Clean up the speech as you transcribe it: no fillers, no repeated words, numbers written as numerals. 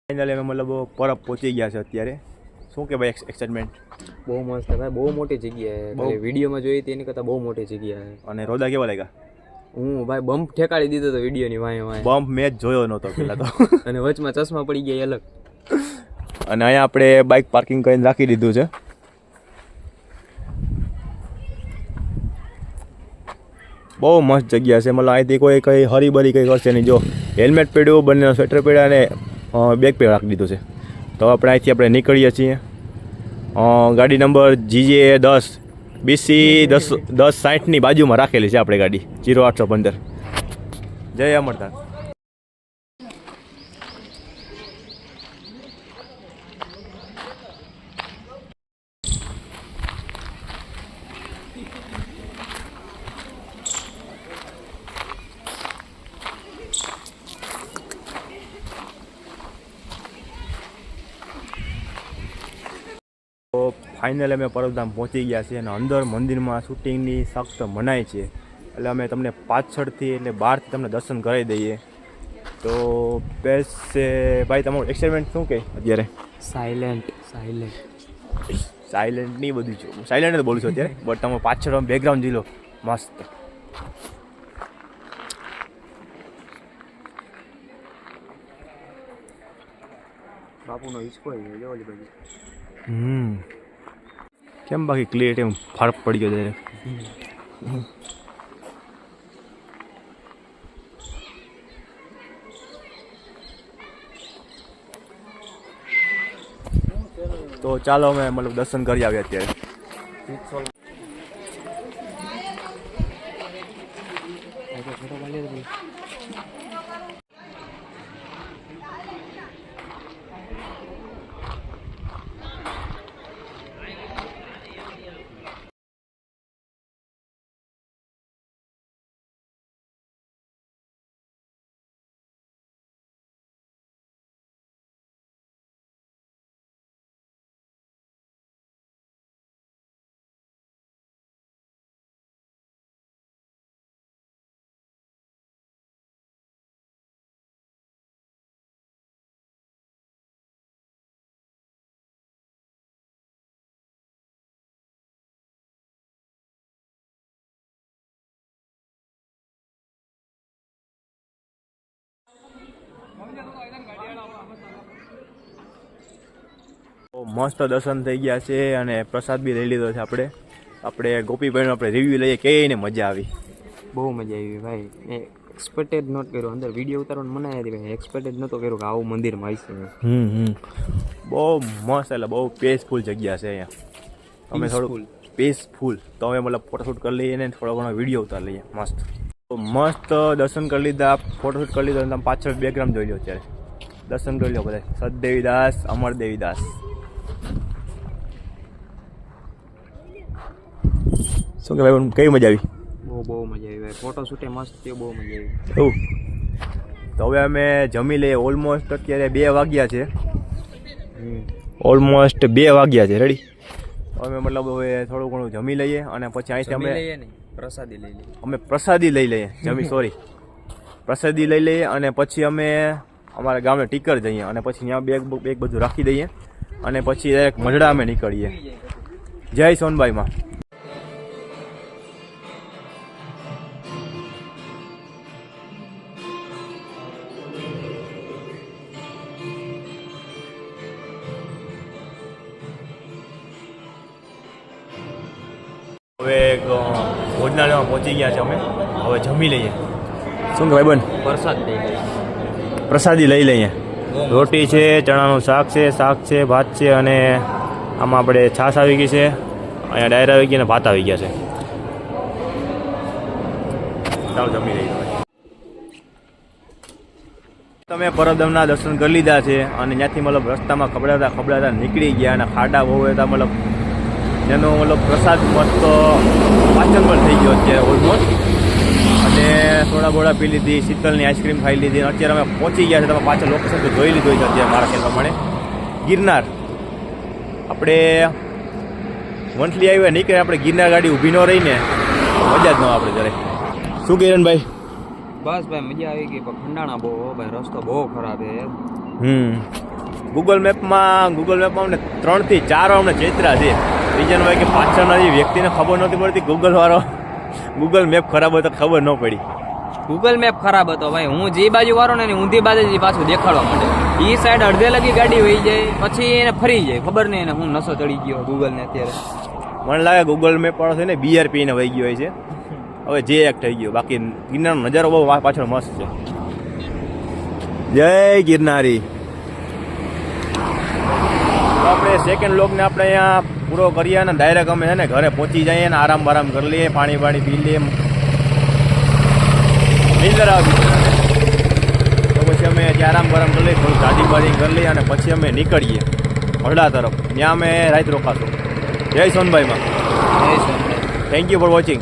Finally અમે મતલબ પરબ પહોંચી ગયા છે અત્યારે. શું કે ભાઈ એક્સાઇટમેન્ટ? બહુ મસ્ત ભાઈ, બહુ મોટી જગ્યાએ. બહુ વિડીયોમાં જોઈ તેની કરતાં બહુ મોટી જગ્યાએ. અને રોદા કેવા લાગ્યા? હું ભાઈ બમ્પ ઠેકાડી દીધો તો વિડીયોની વાંહે. બમ્પ મેં જ જોયો નહોતો પહેલા તો. અને વચમાં ચશ્મા પડી ગયા અલગ. અને અહીંયા આપણે બાઇક પાર્કિંગ કરીને રાખી દીધું છે. બહુ મસ્ત જગ્યા છે. મતલબ અહીંથી કોઈ કંઈ હરીબરી કંઈ કરશે નહીં. જો હેલ્મેટ પહેર્યું, બંને સ્વેટર પહેર્યા અને બેગ પે રાખી દીધું છે. તો આપણે અહીંથી આપણે નીકળીએ છીએ. ગાડી નંબર GJ10 BC 1060ની બાજુમાં રાખેલી છે આપણે ગાડી 0815. જય અમરદાસ. તો ફાઇનલ અમે પરબધામ પહોંચી ગયા છીએ અને અંદર મંદિરમાં શૂટિંગની સખ્ત મનાય છે. એટલે અમે તમને પાછળથી એટલે બહારથી તમને દર્શન કરાવી દઈએ. તો બેસ્ટ છે ભાઈ. તમારું એક્સાઇટમેન્ટ શું કહે અત્યારે? સાયલેન્ટ નહીં બધું છું. સાયલેન્ટ જ બોલું છું અત્યારે. બટ તમે પાછળ બેકગ્રાઉન્ડ જોઈ લો મસ્ત. બાપુનો હિંચકો જો ઓલી બાજુ. કેમ બાકી ક્લિયર એમ ફરક પડી ગયો ત્યારે. તો ચાલો અમે મતલબ દર્શન કરી આવ્યા અત્યારે. મસ્ત દર્શન થઈ ગયા છે અને પ્રસાદ બી લઈ લીધો છે આપણે ગોપીભાઈનો આપણે રિવ્યુ લઈએ. કેને મજા આવી? બહુ મજા આવી ભાઈ. એક્સપેક્ટેડ નોટ કર્યો. અંદર વિડીયો ઉતારવાનું મનાય હતી ભાઈ. એક્સપેક્ટેડ નહોતો કર્યો કે આવું મંદિરમાં આવી છે. બહુ મસ્ત. એટલે બહુ પીસફુલ જગ્યા છે અહીંયા. અમે થોડું પીસફુલ તો અમે મતલબ ફોટોશૂટ કરી લઈએ ને થોડો ઘણો વિડીયો ઉતાર લઈએ. મસ્ત મસ્ત દર્શન કરી લીધા, ફોટોશૂટ કરી લીધો. તમે પાછળ બેકગ્રાઉન્ડ જોઈ લો. અત્યારે દર્શન કરી લો બધા. સતદેવીદાસ, અમરદેવીદાસ. શું કે ભાઈ કેવી મજા આવી? બહુ મજા આવી ભાઈ. ફોટોશૂટે મસ્ત થયો. બહુ મજા આવી. એવું. તો હવે અમે જમી લઈએ. ઓલમોસ્ટ અત્યારે 2 વાગ્યા છે. ઓલમોસ્ટ 2 વાગ્યા છે. રેડી. અમે મતલબ હવે થોડું ઘણું જમી લઈએ અને પછી અહીંથી અમે પ્રસાદી લઈ લઈએ. અમે પ્રસાદી લઈ લઈએ. પ્રસાદી લઈ લઈએ અને પછી અમે અમારા ગામને ટીકર જઈએ અને પછી ત્યાં બેગ બધું રાખી દઈએ અને પછી એક મંડળા અમે નીકળીએ. જય સોનબાઈમાં. હવે એક ભોજનાલયમાં પહોંચી ગયા છે અમે. હવે જમી લઈએ. શું કે ભાઈબંધ? પ્રસાદી લઈ લઈએ. રોટી છે, ચણાનું શાક છે, ભાત છે અને આમાં આપણે છાશ આવી ગઈ છે. અહીંયા ડાયર આવી ગઈ અને ભાત આવી ગયા છે. ચાલો જમી લઈએ. તમે પરબધામના દર્શન કરી લીધા છે અને ત્યાંથી મતલબ રસ્તામાં ખબડાતા નીકળી ગયા અને ખાડા બહુ હતા. મતલબ જેનો મતલબ પ્રસાદ મસ્ત પાચન પણ થઈ ગયો અત્યારે ઓલમોસ્ટ. અને સોડા બોડા પી લીધી, શીતલની આઈસ્ક્રીમ ખાઈ લીધી. અને અત્યારે અમે પહોંચી ગયા છે. તમે પાછળ લોકેશન તો જોઈ લીધું છે અત્યારે મારા ખ્યાલ પ્રમાણે. ગિરનાર આપણે મંથલી આવ્યા નીકળે, આપણે ગિરનાર ગાડી ઊભી ન રહીને મજા જ ન આપણે ઘરે. શું કિરણભાઈ? બસ ભાઈ મજા આવી ગઈ, પણ ખંડાણા બહુ હો ભાઈ, રસ્તો બહુ ખરાબ છે યાર. ગૂગલ મેપમાં અમને 3 થી 4 અમને ચૈત્રા છે. રીઝન હોય કે પાછળના જે વ્યક્તિને ખબર નહોતી પડતી, ગૂગલ મેપ ખરાબ હતો, ખબર ન પડી. ગૂગલ મેપ ખરાબ હતો ભાઈ. હું જે બાજુ વાળો ને એની ઊંધી બાજુ પાછું દેખાડવા માંડે. એ સાઈડ અડધે લગી ગાડી વહી જાય, પછી એને ફરી જાય, ખબર નહીં એને હું નશો ચડી ગયો ગૂગલ ને અત્યારે. મને લાગે ગૂગલ મેપ વાળો છે ને બિયર પીને વહી ગયો હોય છે. હવે જે એક થઈ ગયો, બાકી ગિરનારનો નજારો બહુ પાછળ મસ્ત છે. જય ગિરનારી. તો આપણે સેકન્ડ લોકને આપણે અહીંયા પૂરો કરીએ અને ડાયરેક્ટ અમે છે ને ઘરે પહોંચી જઈએ ને આરામ કરી લઈએ, પાણી પી લઈએ, નીંદર આવી. તો પછી અમે ત્યાં આરામ કરી લઈએ, થોડું ગાડી કરી લઈએ અને પછી અમે નીકળીએ હરડા તરફ. ત્યાં અમે રાત રોકાશું. જય સોનભાઈમાં. જય સોનભાઈ. Thank you for watching.